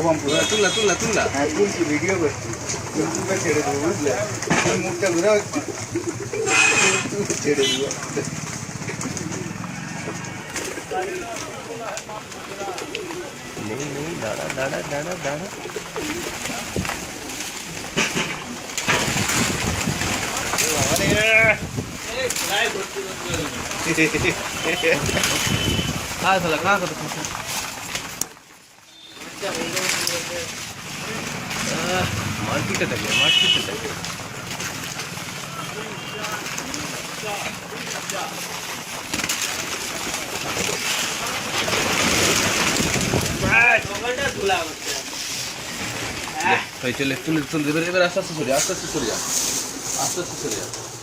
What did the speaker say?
তুললা তুললা তুললা হ্যাঁ তুলছি ভিডিও করছি ইউটিউবে ছেড়ে দেবো বুঝলে মুখটা ঘুরাও একটু ইউটিউবে ছেড়ে দেবো नहीं दाड़ा दाड़ा दाड़ा दाड़ा कहाँ साला कहाँ का तो मार्केट तक है चले तुल तुल इधर इधर आस्ते आस्ते सर जा आस्ते आस्ते सर जा आस्ते आस्ते सर जा